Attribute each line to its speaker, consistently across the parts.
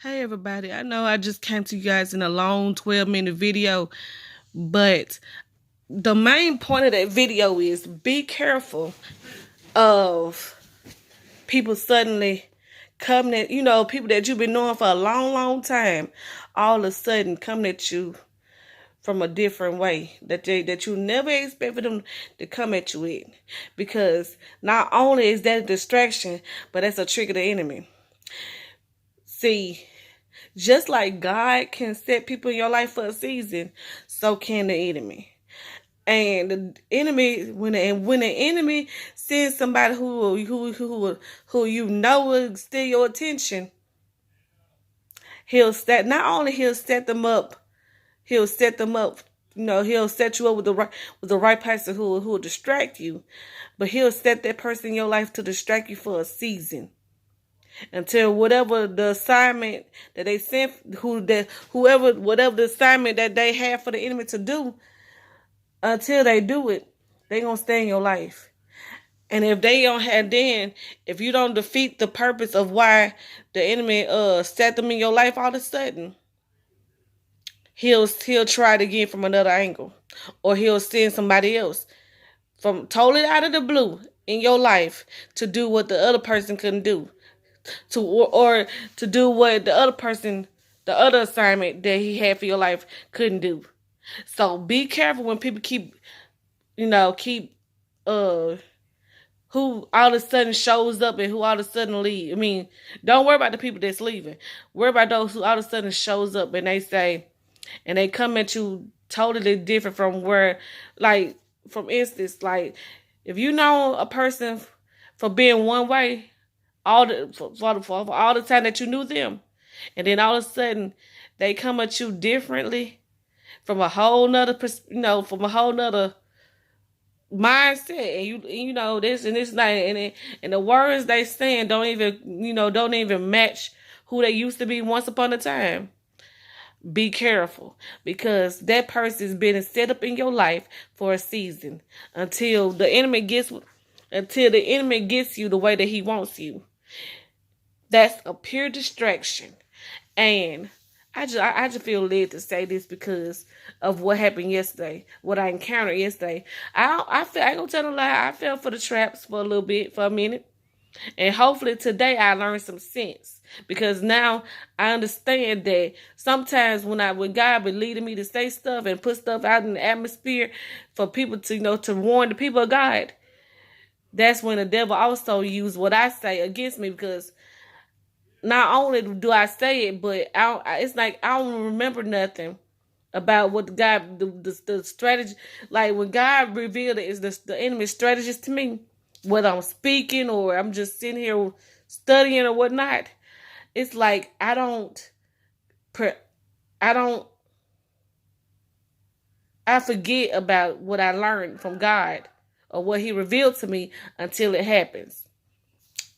Speaker 1: Hey everybody, I know I just came to you guys in a long 12-minute video, but the main point of that video is be careful of people suddenly coming at, people that you've been knowing for a long time, all of a sudden coming at you from a different way that you never expect for them to come at you with. Because not only is that a distraction, but that's a trick of the enemy. See, just like God can set people in your life for a season, so can the enemy. And the enemy, when the enemy sends somebody who you know will steal your attention, he'll set them up. He'll set them up. He'll set you up with the right person who will distract you, but he'll set that person in your life to distract you for a season, until whatever the assignment that they sent, whatever the assignment that they have for the enemy to do, until they do it, they gonna stay in your life. And if they don't have, then if you don't defeat the purpose of why the enemy set them in your life, all of a sudden he'll try it again from another angle, or he'll send somebody else from totally out of the blue in your life to do what the other person couldn't do, or to do what the other assignment that he had for your life couldn't do. So be careful when people keep who all of a sudden shows up and who all of a sudden leave. I mean, don't worry about the people that's leaving. Worry about those who all of a sudden shows up and they come at you totally different from where, like, from instance, like, if you know a person for being one way for all the time that you knew them, and then all of a sudden they come at you differently from a whole nother mindset, and this and this night, and the words they saying don't even match who they used to be once upon a time. Be careful, because that person's been set up in your life for a season, until the enemy gets you the way that he wants you. That's a pure distraction. And I just feel led to say this because of what happened yesterday, what I encountered yesterday. I ain't gonna tell a lie. I fell for the traps for a little bit, for a minute. And hopefully today I learned some sense, because now I understand that sometimes when God be leading me to say stuff and put stuff out in the atmosphere for people to warn the people of God, that's when the devil also use what I say against me, because not only do I say it, but it's like I don't remember nothing about what God, the strategy. Like when God revealed it, is the enemy's strategist to me, whether I'm speaking or I'm just sitting here studying or whatnot. It's like I forget about what I learned from God or what he revealed to me until it happens,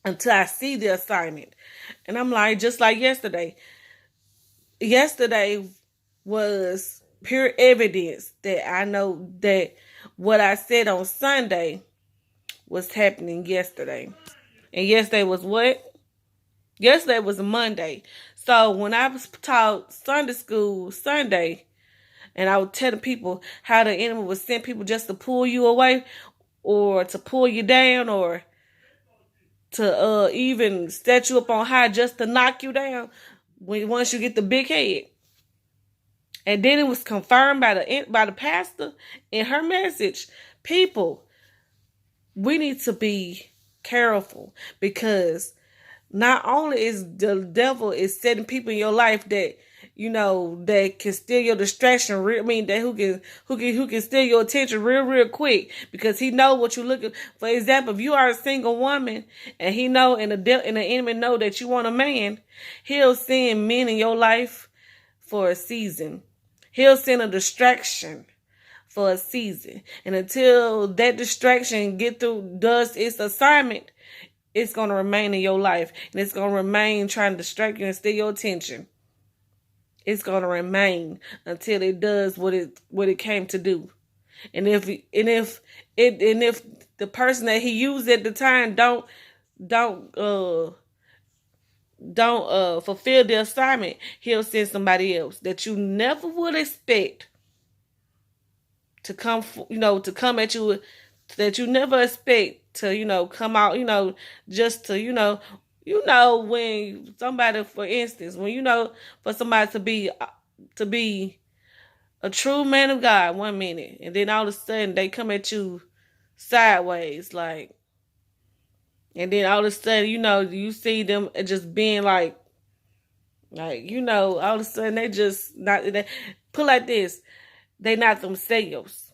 Speaker 1: until I see the assignment. And I'm like, just like yesterday. Yesterday was pure evidence that I know that what I said on Sunday was happening yesterday. And yesterday was what? Yesterday was Monday. So when I was taught Sunday school Sunday, and I was telling people how the enemy would send people just to pull you away, or to pull you down, or to even set you up on high just to knock you down once you get the big head. And then it was confirmed by the pastor in her message. People, we need to be careful, because not only is the devil is setting people in your life that that can steal your distraction. That who can steal your attention real quick, because he know what you're looking. For example, if you are a single woman and he know and the enemy know that you want a man, he'll send men in your life for a season. He'll send a distraction for a season, and until that distraction does its assignment, it's gonna remain in your life, and it's gonna remain trying to distract you and steal your attention. It's gonna remain until it does what it came to do. And if the person that he used at the time don't fulfill the assignment, he'll send somebody else that you never would expect to come, to come at you, that you never expect to, come out, just to, when somebody, for instance, when for somebody to be a true man of God 1 minute, and then all of a sudden they come at you sideways, like, and then all of a sudden, you see them just being like, all of a sudden they just not, they put like this, they not themselves.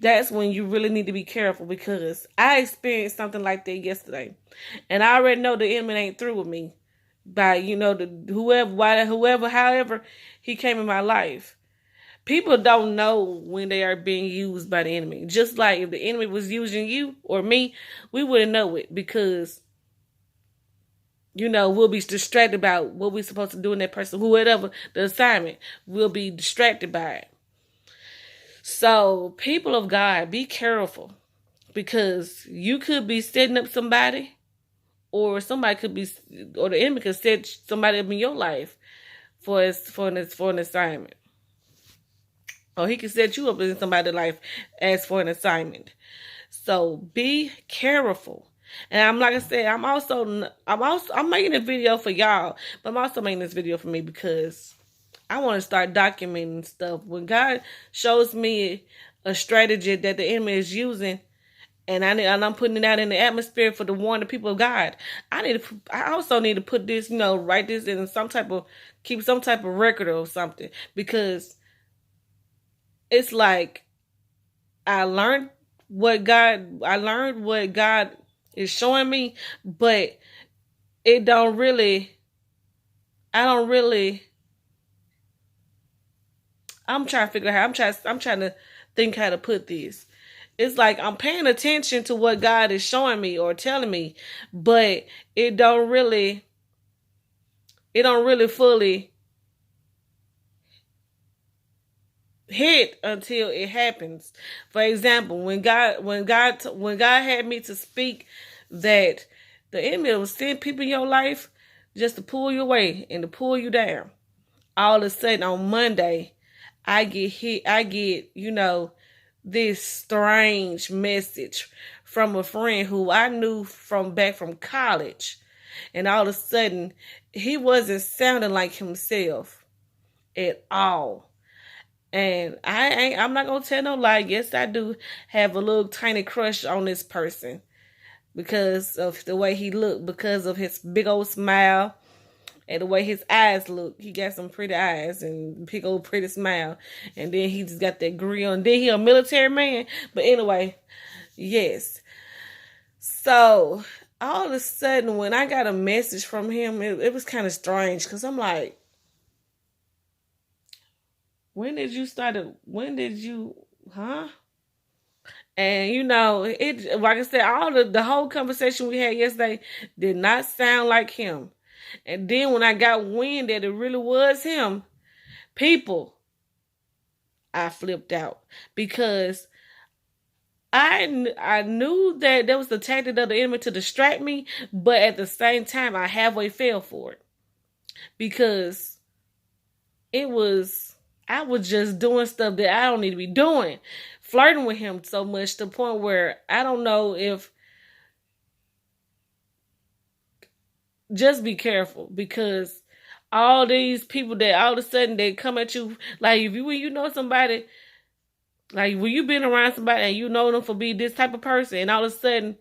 Speaker 1: That's when you really need to be careful, because I experienced something like that yesterday, and I already know the enemy ain't through with me by whoever, however he came in my life. People don't know when they are being used by the enemy. Just like if the enemy was using you or me, we wouldn't know it, because we'll be distracted about what we're supposed to do in that person, whoever the assignment, we'll be distracted by it. So, people of God, be careful, because you could be setting up somebody, or the enemy could set somebody up in your life for an assignment, or he can set you up in somebody's life as for an assignment. So be careful. And I'm like I said, I'm making a video for y'all, but I'm also making this video for me because I want to start documenting stuff. When God shows me a strategy that the enemy is using, and I'm putting it out in the atmosphere for the warn the people of God, I also need to put this, write this in keep some type of record or something, because it's like I learned what God is showing me, but I don't really, I'm trying to figure out I'm trying to think how to put this. It's like I'm paying attention to what God is showing me or telling me, but it don't really fully hit until it happens. For example, when God had me to speak that the enemy will send people in your life just to pull you away and to pull you down, all of a sudden on Monday, I get this strange message from a friend who I knew back from college, and all of a sudden he wasn't sounding like himself at all. And I'm not gonna tell no lie. Yes, I do have a little tiny crush on this person because of the way he looked, because of his big old smile and the way his eyes look. He got some pretty eyes and big old pretty smile. And then he just got that grill. And then he a military man. But anyway, yes. So all of a sudden, when I got a message from him, it was kind of strange, because I'm like, when did you, huh? And it, like I said, the whole conversation we had yesterday did not sound like him. And then when I got wind that it really was him, I flipped out, because I knew that there was the tactic of the enemy to distract me, but at the same time, I halfway fell for it, because I was just doing stuff that I don't need to be doing, flirting with him so much to the point where I don't know if, just be careful, because all these people that all of a sudden they come at you, like when you know somebody, like when you've been around somebody and you know them for being this type of person, and all of a sudden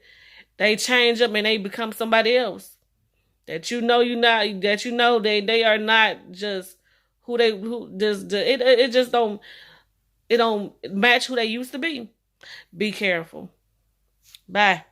Speaker 1: they change up and they become somebody else that they are not just it don't match who they used to be. Be careful. Bye.